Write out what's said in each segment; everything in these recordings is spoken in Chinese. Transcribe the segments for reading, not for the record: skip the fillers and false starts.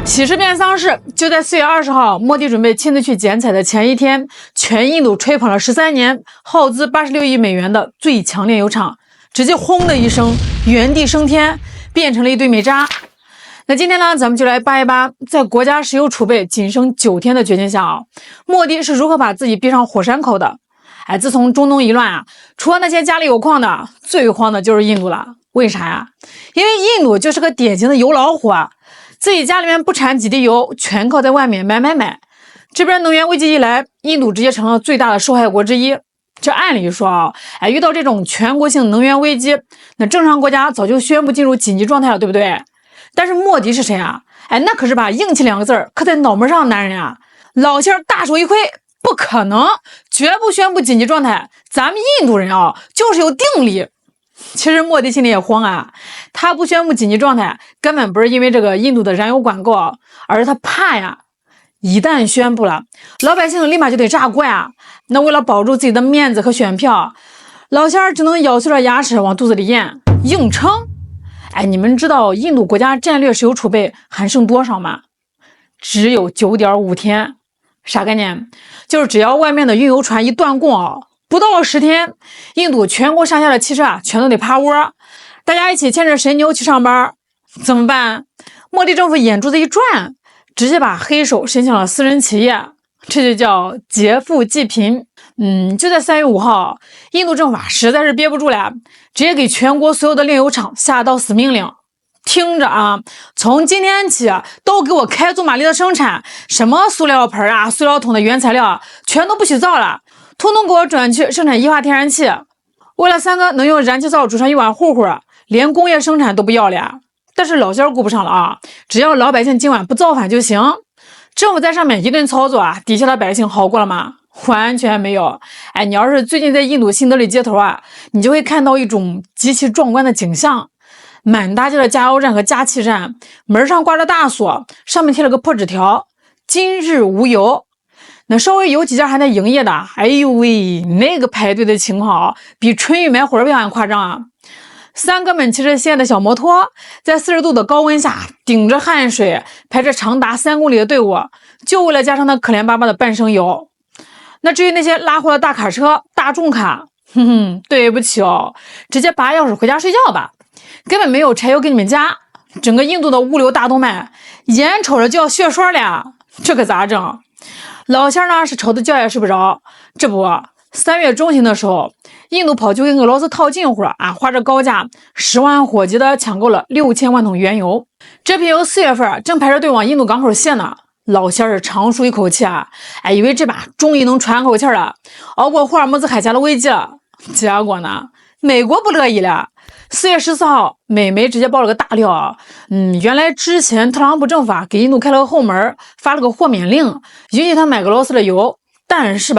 喜事变丧事，就在4月20号，莫迪准备亲自去剪彩的前一天，全印度吹捧了13年、耗资86亿美元的最强炼油厂，直接轰的一声原地升天，变成了一堆煤渣。那今天呢，咱们就来扒一扒，在国家石油储备仅剩9天的决境下莫迪是如何把自己逼上火山口的。自从中东一乱除了那些家里有矿的，最慌的就是印度了。为啥呀？因为印度就是个典型的油老虎自己家里面不产几滴油，全靠在外面买。这边能源危机一来，印度直接成了最大的受害国之一。这按理说遇到这种全国性能源危机，那正常国家早就宣布进入紧急状态了，对不对？但是莫迪是谁啊？那可是把硬气2个字刻在脑门上的男人老仙儿大手一挥，不可能，绝不宣布紧急状态。咱们印度人就是有定力。其实莫迪心里也慌他不宣布紧急状态，根本不是因为这个印度的燃油管够而是他怕一旦宣布了，老百姓立马就得炸锅那为了保住自己的面子和选票，老仙儿只能咬碎了牙齿往肚子里咽，硬撑。你们知道印度国家战略石油储备还剩多少吗？只有 9.5 天。啥概念？就是只要外面的运油船一断供不到10天，印度全国上下的汽车全都得趴窝，大家一起牵着神牛去上班，怎么办？莫迪政府眼珠子一转，直接把黑手伸向了私人企业，这就叫劫富济贫。就在3月5号，印度政府实在是憋不住了，直接给全国所有的炼油厂下到死命令。听着从今天起都给我开足马力的生产，什么塑料盆塑料桶的原材料全都不许造了，统统给我转去生产液化天然气。为了3个能用燃气灶煮上一碗糊糊，连工业生产都不要了。但是老仙儿顾不上了只要老百姓今晚不造反就行。政府在上面一顿操作底下的百姓好过了吗？完全没有。你要是最近在印度新德里街头你就会看到一种极其壮观的景象。满大街的加油站和加气站，门上挂着大锁，上面贴了个破纸条，今日无油。那稍微有几家还在营业的，哎呦喂，那个排队的情况比春运买火车票还夸张3哥们骑着现在的小摩托，在40度的高温下顶着汗水，排着长达3公里的队伍，就为了加上那可怜巴巴的半升油。那至于那些拉货的大卡车、大众卡，对不起直接拔钥匙回家睡觉吧，根本没有柴油给你们加。整个印度的物流大动脉眼瞅着就要血栓了，这可咋整？老仙儿呢是愁得觉也睡不着。这不3月中旬的时候，印度跑去跟俄罗斯套近乎花着高价10万火急的抢购了6000万桶原油。这批油4月份正排着队往印度港口卸呢。老仙儿是长舒一口气以为这把终于能喘口气了，熬过霍尔木兹海峡的危机了。结果呢，美国不乐意了。4月14号，美媒直接爆了个大料原来之前特朗普政府给印度开了个后门，发了个豁免令，允许他买俄罗斯的油。但是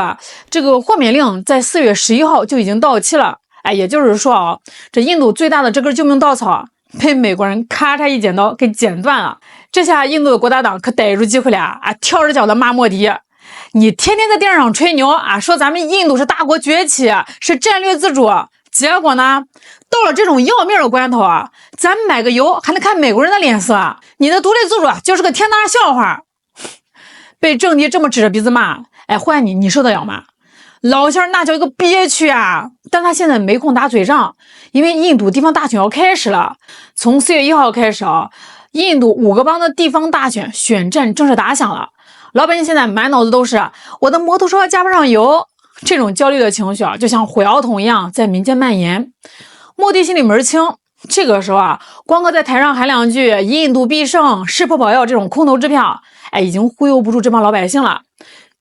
这个豁免令在4月11号就已经到期了。也就是说这印度最大的这根救命稻草被美国人咔嚓一剪刀给剪断了。这下印度的国大党可逮住机会了跳着脚的骂莫迪，你天天在电视上吹牛说咱们印度是大国崛起，是战略自主，结果呢，到了这种要命的关头咱买个油还能看美国人的脸色你的独立自主就是个天大的笑话。被政敌这么指着鼻子骂，换你受得了吗？老仙儿那叫一个憋屈但他现在没空打嘴仗，因为印度地方大选要开始了。从4月1号开始印度5个邦的地方大选选战正式打响了。老百姓现在满脑子都是我的摩托车加不上油，这种焦虑的情绪就像火药桶一样在民间蔓延。莫迪心里门清，这个时候光靠在台上喊2句印度必胜、誓破保药这种空头支票已经忽悠不住这帮老百姓了，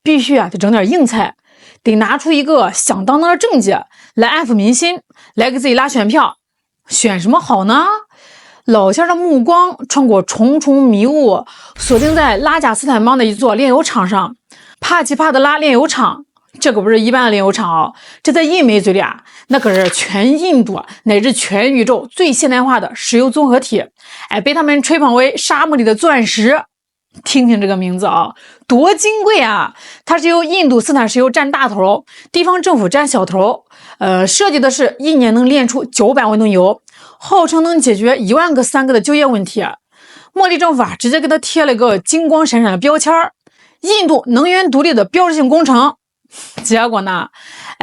必须得整点硬菜，得拿出一个响当当的政绩来安抚民心，来给自己拉选票。选什么好呢？老仙儿的目光穿过重重迷雾，锁定在拉贾斯坦邦的一座炼油厂上，帕奇帕德拉炼油厂。这可不是一般的炼油厂这在印媒嘴里那可是全印度乃至全宇宙最现代化的石油综合体，被他们吹捧为沙漠里的钻石。听听这个名字多金贵它是由印度斯坦石油占大头，地方政府占小头。设计的是一年能炼出900万吨油，号称能解决1万个3个的就业问题。莫迪政府啊直接给他贴了个金光闪闪的标签儿，印度能源独立的标志性工程。结果呢，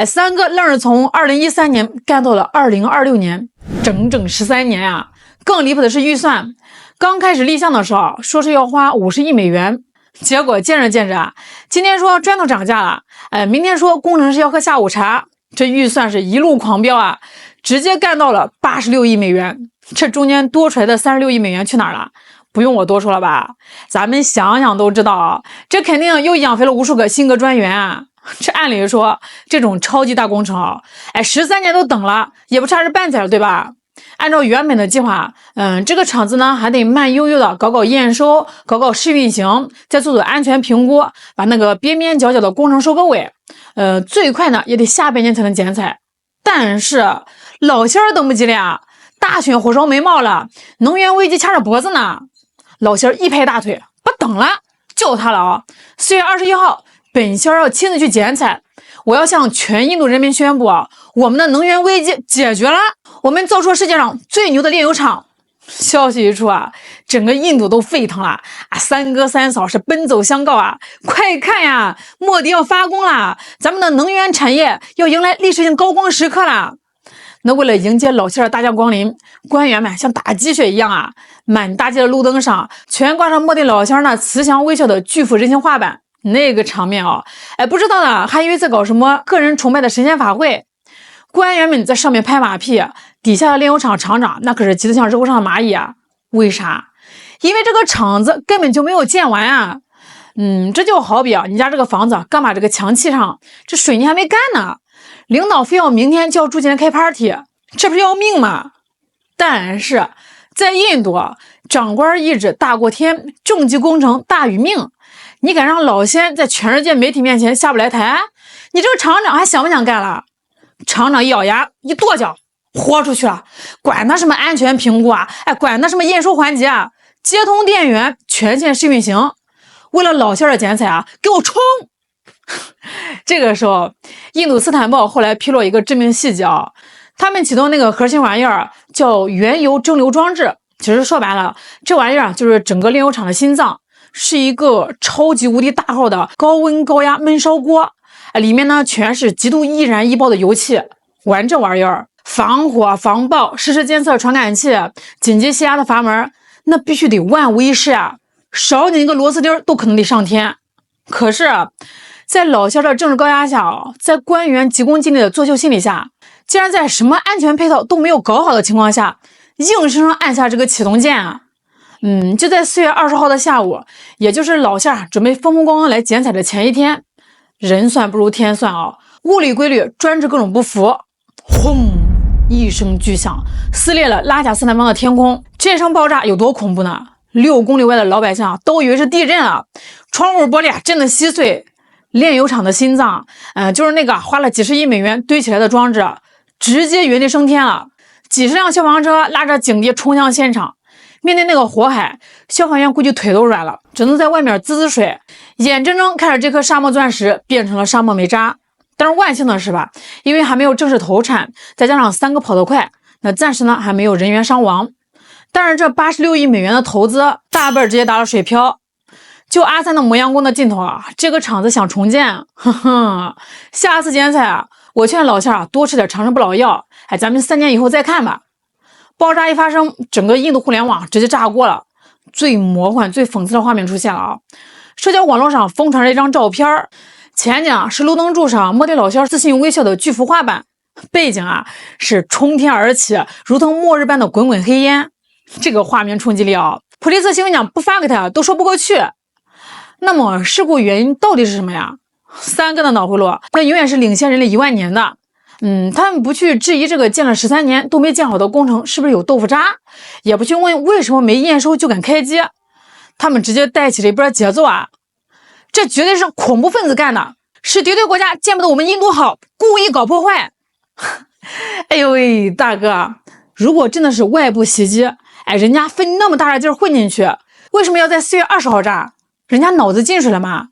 三哥愣是从2013年干到了2026年，整整13年啊！更离谱的是预算，刚开始立项的时候说是要花50亿美元，结果见着见着啊，今天说砖头涨价了，明天说工程师要喝下午茶，这预算是一路狂飙啊，直接干到了86亿美元。这中间多出来的36亿美元去哪儿了？不用我多说了吧，咱们想想都知道啊，这肯定又养肥了无数个新格专员啊。这按理说这种超级大工程啊，13年都等了，也不差这半截了，对吧？按照原本的计划，这个厂子呢还得慢悠悠的搞验收，搞试运行，再做安全评估，把那个边边角角的工程收个尾。最快呢也得下半年才能剪彩。但是老仙儿等不及了呀，大选火烧眉毛了，能源危机掐着脖子呢。老仙儿一拍大腿，不等了，就他了啊！4月21号。本仙儿要亲自去剪彩，我要向全印度人民宣布啊，我们的能源危机解决了，我们造出世界上最牛的炼油厂。消息一出啊，整个印度都沸腾了啊！三哥三嫂是奔走相告啊，快看呀，莫迪要发功了，咱们的能源产业要迎来历史性高光时刻了。那为了迎接老仙儿大驾光临，官员们像打鸡血一样啊，满大街的路灯上全挂上莫迪老仙儿那慈祥微笑的巨幅人形画板。那个场面啊，不知道的还以为在搞什么个人崇拜的神仙法会。官员们在上面拍马屁，底下的炼油厂厂长那可是急得像热锅上的蚂蚁啊！为啥？因为这个厂子根本就没有建完啊！这就好比啊，你家这个房子刚把这个墙砌上，这水泥还没干呢，领导非要明天就要住进来开 party， 这不是要命吗？但是在印度，长官意志大过天，政绩工程大于命。你敢让老仙在全世界媒体面前下不来台？你这个厂长还想不想干了？厂长一咬牙一跺脚，豁出去了，管他什么安全评估啊，管他什么验收环节啊，接通电源，全线试运行。为了老仙的剪彩啊，给我冲！这个时候，印度斯坦报后来披露一个致命细节啊，他们启动那个核心玩意儿叫原油蒸馏装置，其实说白了，这玩意儿就是整个炼油厂的心脏。是一个超级无敌大号的高温高压焖烧锅，里面呢全是极度易燃易爆的油气。玩这玩意儿，防火防爆实时监测传感器，紧急泄压的阀门，那必须得万无一失啊，少你一个螺丝钉都可能得上天。可是在老仙的政治高压下在官员急功近利的作秀心理下，竟然在什么安全配套都没有搞好的情况下，硬生生按下这个启动键啊！就在4月20号的下午，也就是老仙准备风风光光来剪彩的前一天，人算不如天算啊！物理规律专治各种不服，轰一声巨响，撕裂了拉贾斯坦邦的天空。这声爆炸有多恐怖呢？6公里外的老百姓都以为是地震啊，窗户玻璃震得稀碎。炼油厂的心脏，就是那个花了几十亿美元堆起来的装置，直接原地升天了。几十辆消防车拉着警笛冲向现场。面对那个火海，消防员估计腿都软了，只能在外面滋滋水，眼睁睁看着这颗沙漠钻石变成了沙漠煤渣。但是万幸的是吧，因为还没有正式投产，再加上三哥跑得快，那暂时呢还没有人员伤亡。但是这86亿美元的投资，大半直接打了水漂。就阿三的磨洋工的劲头啊，这个厂子想重建，下次剪彩我劝老仙多吃点长生不老药，咱们3年以后再看吧。爆炸一发生，整个印度互联网直接炸锅了。最魔幻、最讽刺的画面出现了啊！社交网络上疯传了一张照片，前景是路灯柱上莫迪老仙自信微笑的巨幅画板，背景是冲天而起，如同末日般的滚滚黑烟。这个画面冲击力普利策新闻奖不发给他都说不过去。那么事故原因到底是什么呀？三哥的脑回路那永远是领先人类1万年的。他们不去质疑这个建了13年都没建好的工程是不是有豆腐渣，也不去问为什么没验收就敢开机，他们直接带起了一波节奏这绝对是恐怖分子干的，是敌对国家见不得我们印度好，故意搞破坏。哎呦喂，大哥，如果真的是外部袭击，人家费那么大的劲混进去，为什么要在4月20号炸？人家脑子进水了吗？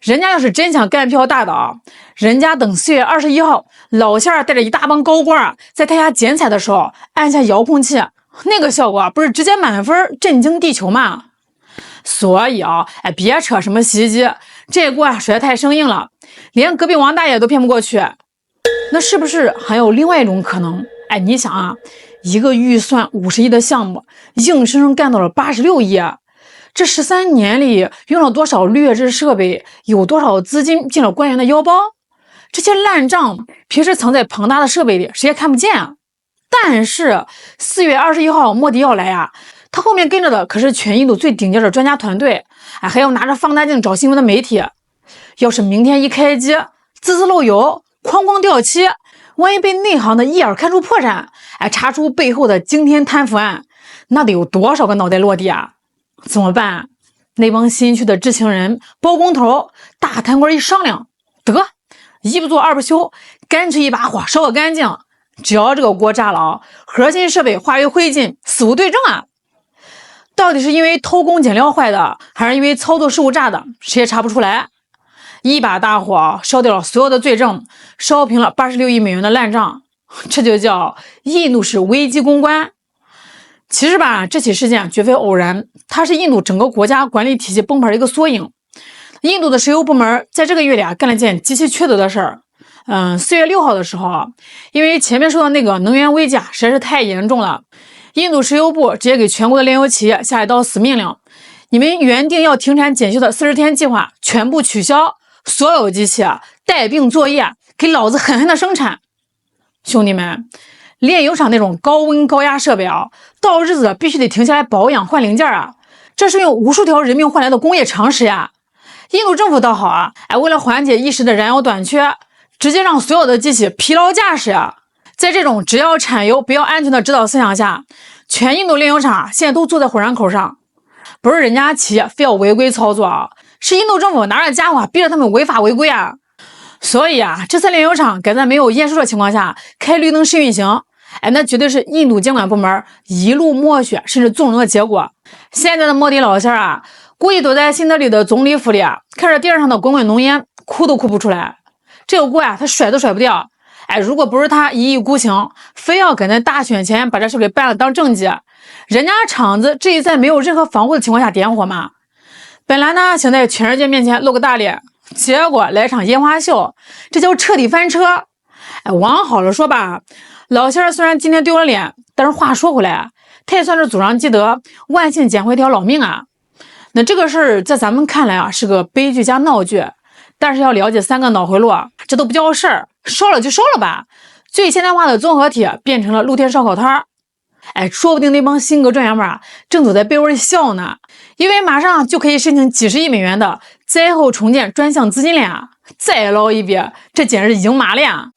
人家要是真想干票大的人家等4月21号，老仙带着一大帮高官在台下剪彩的时候，按下遥控器，那个效果不是直接满分，震惊地球吗？所以啊，别扯什么洗衣机，这锅甩得太生硬了，连隔壁王大爷都骗不过去。那是不是还有另外一种可能？你想啊，一个预算50亿的项目，硬生生干到了86亿，这13年里用了多少劣质设备，有多少资金进了官员的腰包？这些烂账平时藏在庞大的设备里，谁也看不见啊。但是4月21号莫迪要来啊，他后面跟着的可是全印度最顶尖的专家团队，还有拿着放大镜找新闻的媒体。要是明天一开机，滋滋漏油，哐哐掉漆，万一被内行的一眼看出破绽，查出背后的惊天贪腐案，那得有多少个脑袋落地啊？怎么办？那帮新去的知情人、包工头、大贪官一商量，得一不做二不休，干脆一把火烧个干净。只要这个锅炸了，核心设备化为灰烬，死无对证啊！到底是因为偷工减料坏的，还是因为操作失误炸的，谁也查不出来。一把大火烧掉了所有的罪证，烧平了86亿美元的烂账，这就叫印度式危机公关。其实吧，这起事件绝非偶然，它是印度整个国家管理体系崩盘的一个缩影。印度的石油部门在这个月里干了件极其缺德的事儿。4月6号的时候，因为前面说的那个能源危机实在是太严重了，印度石油部直接给全国的炼油企业下一道死命令：你们原定要停产检修的40天计划全部取消，所有机器带病作业，给老子狠狠的生产！兄弟们，炼油厂那种高温高压设备到日子必须得停下来保养换零件这是用无数条人命换来的工业常识呀！印度政府倒好为了缓解一时的燃油短缺，直接让所有的机器疲劳驾驶在这种只要产油不要安全的指导思想下，全印度炼油厂现在都坐在火山口上。不是人家企业非要违规操作是印度政府拿着家伙逼着他们违法违规所以这次炼油厂敢在没有验收的情况下开绿灯试运行，那绝对是印度监管部门一路默许甚至纵容的结果。现在的莫迪老仙估计躲在新德里的总理府里看着电视上的滚滚浓烟，哭都哭不出来。这个锅他甩都甩不掉。如果不是他一意孤行，非要赶在大选前把这事给办了当政绩，人家厂子这一在没有任何防护的情况下点火嘛。本来呢想在全世界面前露个大脸，结果来场烟花秀，这叫彻底翻车。往好了说吧，老仙虽然今天丢了脸，但是话说回来他也算是祖上积德，万幸捡回一条老命那这个事儿在咱们看来是个悲剧加闹剧，但是要了解3个脑回路这都不叫事儿，烧了就烧了吧。最现代化的综合体变成了露天烧烤摊儿。说不定那帮新革专员们正躲在被窝里笑呢，因为马上就可以申请几十亿美元的灾后重建专项资金链再捞一笔，这简直是赢麻了呀！